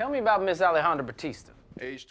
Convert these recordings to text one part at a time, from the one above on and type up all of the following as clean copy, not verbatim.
Tell me about Miss Alejandra Batista. Age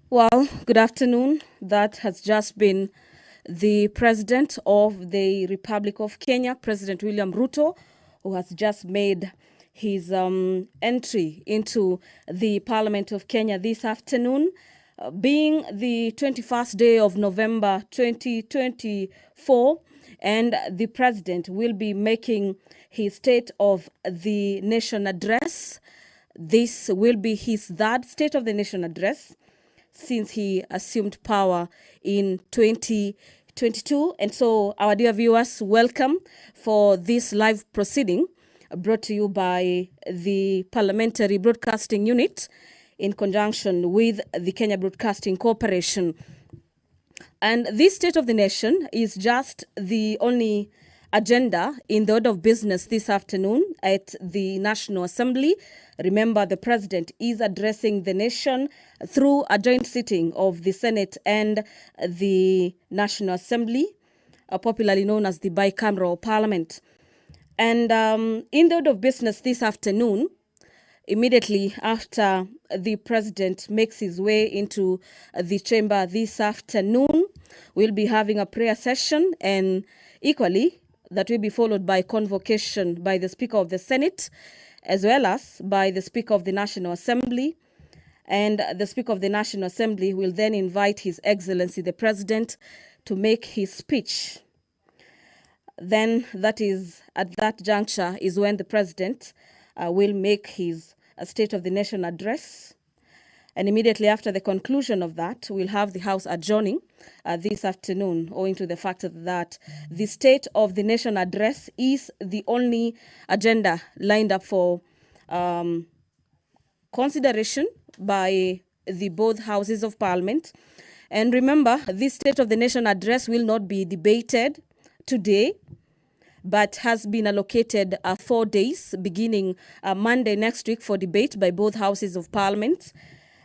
Well, good afternoon. That has just been the President of the Republic of Kenya, President William Ruto, who has just made his entry into the Parliament of Kenya this afternoon, being the 21st day of November 2024. And the President will be making his State of the Nation address. This will be his third State of the Nation address since he assumed power in 2022. And so, our dear viewers, welcome for this live proceeding brought to you by the Parliamentary Broadcasting Unit in conjunction with the Kenya Broadcasting Corporation. And this State of the Nation is just the only agenda in the order of business this afternoon at the National Assembly. Remember, the President is addressing the nation through a joint sitting of the Senate and the National Assembly, popularly known as the bicameral parliament. And in the order of business this afternoon, immediately after the President makes his way into the chamber this afternoon, we'll be having a prayer session, and equally that will be followed by convocation by the Speaker of the Senate as well as by the Speaker of the National Assembly. And the Speaker of the National Assembly will then invite His Excellency the President to make his speech. Then that is at that juncture is when the President will make his State of the Nation address. And immediately after the conclusion of that, we'll have the House adjourning this afternoon, owing to the fact that the State of the Nation address is the only agenda lined up for consideration by the both houses of Parliament. And remember, this State of the Nation address will not be debated today, but has been allocated 4 days, beginning Monday next week, for debate by both houses of Parliament.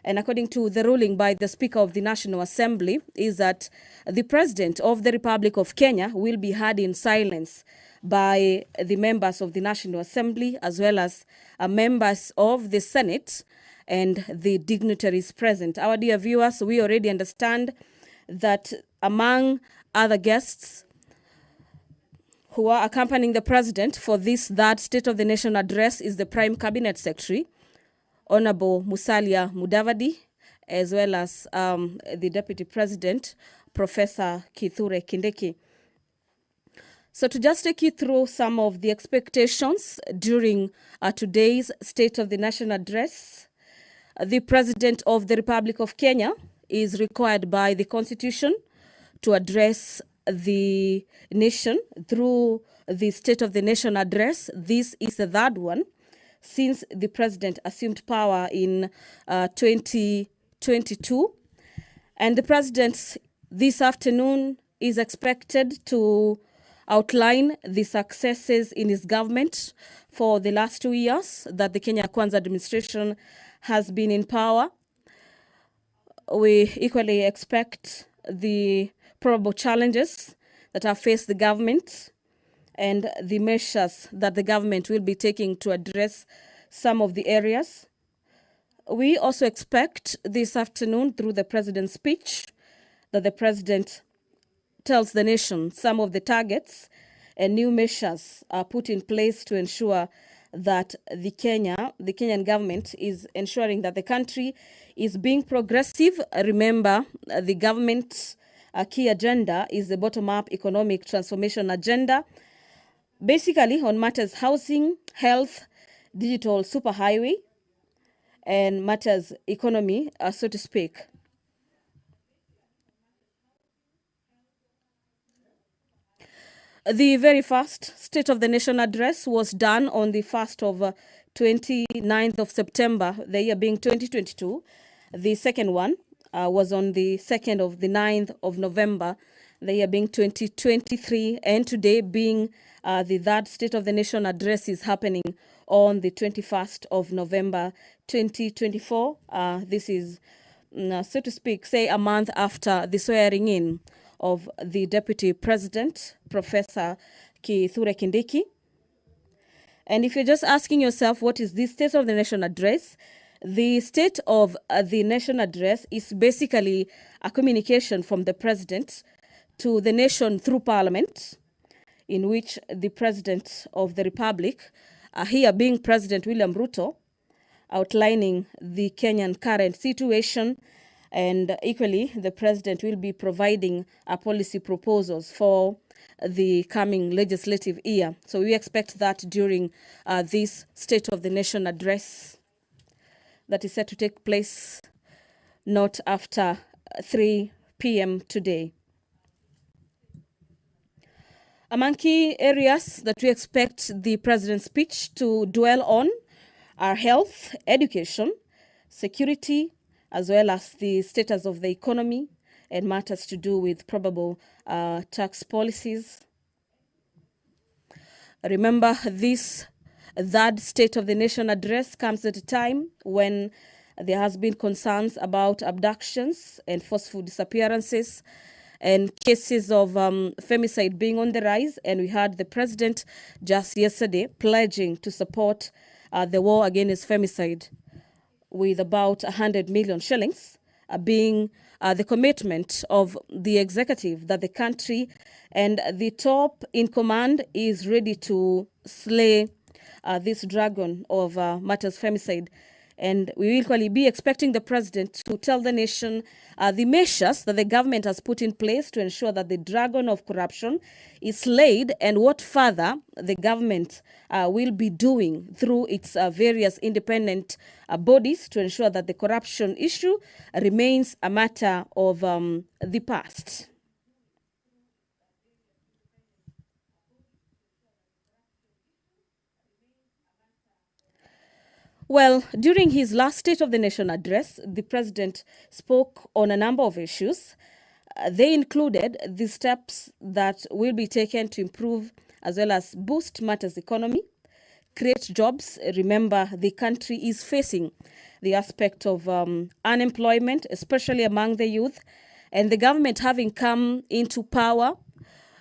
And according to the ruling by the Speaker of the National Assembly, is that the President of the Republic of Kenya will be heard in silence by the members of the National Assembly as well as members of the Senate and the dignitaries present. Our dear viewers, we already understand that among other guests who are accompanying the President for this third State of the Nation address is the Prime Cabinet Secretary, Honorable Musalia Mudavadi, as well as the Deputy President, Professor Kithure Kindiki. So to just take you through some of the expectations during today's State of the Nation address, the President of the Republic of Kenya is required by the Constitution to address the nation through the State of the Nation address. This is the third one since the President assumed power in 2022. And the President this afternoon is expected to outline the successes in his government for the last 2 years that the Kenya Kwanza administration has been in power. We equally expect the probable challenges that have faced the government and the measures that the government will be taking to address some of the areas. We also expect this afternoon, through the President's speech, that the President tells the nation some of the targets and new measures are put in place to ensure that the Kenyan government is ensuring that the country is being progressive. Remember, the government's key agenda is the bottom-up economic transformation agenda, basically on matters housing, health, digital superhighway, and matters economy, so to speak. The very first State of the Nation address was done on the 1st of 29th of September, the year being 2022. The second one was on the 2nd of the 9th of November, the year being 2023, and today being the third State of the Nation address is happening on the 21st of November 2024. This is, so to speak, say a month after the swearing in of the Deputy President, Professor Kithure Kindiki. And if you're just asking yourself, what is this State of the Nation address? The State of the Nation address is basically a communication from the President to the nation through Parliament, in which the President of the Republic, here being President William Ruto, outlining the Kenyan current situation, and equally the President will be providing policy proposals for the coming legislative year. So we expect that during this State of the Nation address that is set to take place not after 3 p.m. today. Among key areas that we expect the President's speech to dwell on are health, education, security, as well as the status of the economy and matters to do with probable tax policies. Remember, this third State of the Nation address comes at a time when there has been concerns about abductions and forceful disappearances and cases of femicide being on the rise. And we heard the President just yesterday pledging to support the war against femicide with about 100 million shillings being the commitment of the executive that the country and the top in command is ready to slay this dragon of matters femicide. And we will equally be expecting the President to tell the nation the measures that the government has put in place to ensure that the dragon of corruption is slayed, and what further the government will be doing through its various independent bodies to ensure that the corruption issue remains a matter of the past. Well, during his last State of the Nation address, the President spoke on a number of issues. They included the steps that will be taken to improve as well as boost matters economy, create jobs. Remember, the country is facing the aspect of unemployment, especially among the youth, and the government having come into power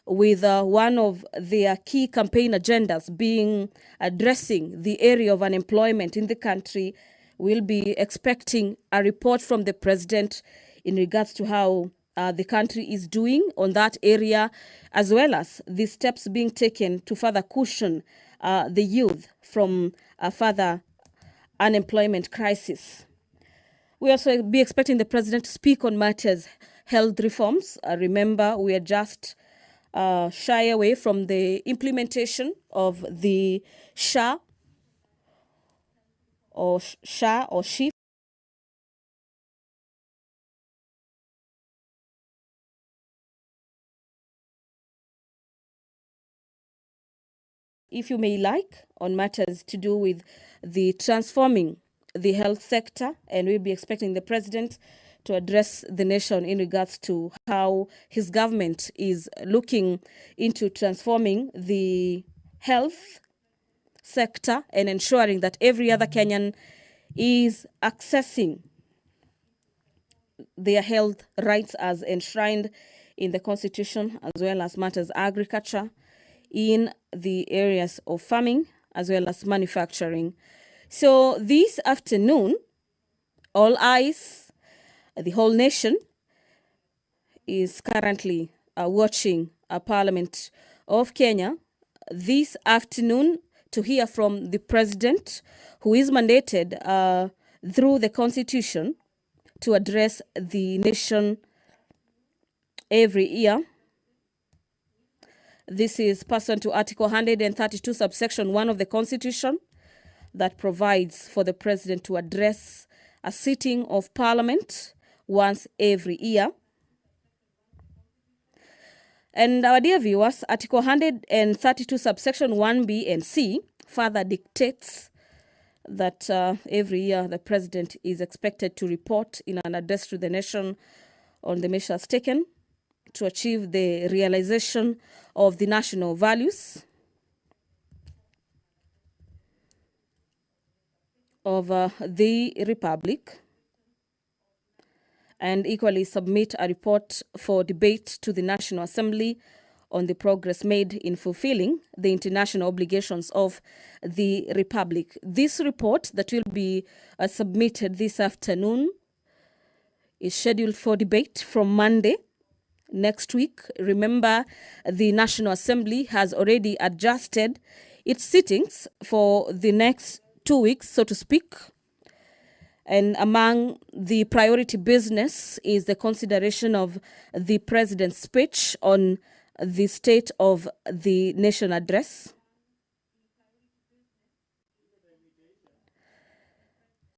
with one of their key campaign agendas being addressing the area of unemployment in the country. We'll be expecting a report from the President in regards to how the country is doing on that area, as well as the steps being taken to further cushion the youth from a further unemployment crisis. We also be expecting the President to speak on matters health reforms. Remember, we are just shy away from the implementation of the SHA or SHIF. If you may like, on matters to do with the transforming the health sector, and we'll be expecting the President to address the nation in regards to how his government is looking into transforming the health sector and ensuring that every other Kenyan is accessing their health rights as enshrined in the Constitution, as well as matters agriculture in the areas of farming as well as manufacturing. So this afternoon, all eyes, the whole nation is currently watching Parliament of Kenya this afternoon to hear from the President, who is mandated through the Constitution to address the nation every year. This is pursuant to Article 132, subsection 1 of the Constitution, that provides for the President to address a sitting of Parliament once every year. And our dear viewers, Article 132, subsection 1B and C further dictates that every year the President is expected to report in an address to the nation on the measures taken to achieve the realization of the national values of the Republic, and equally submit a report for debate to the National Assembly on the progress made in fulfilling the international obligations of the Republic. This report that will be submitted this afternoon is scheduled for debate from Monday next week. Remember, the National Assembly has already adjusted its sittings for the next 2 weeks, so to speak. And among the priority business is the consideration of the President's speech on the State of the Nation address.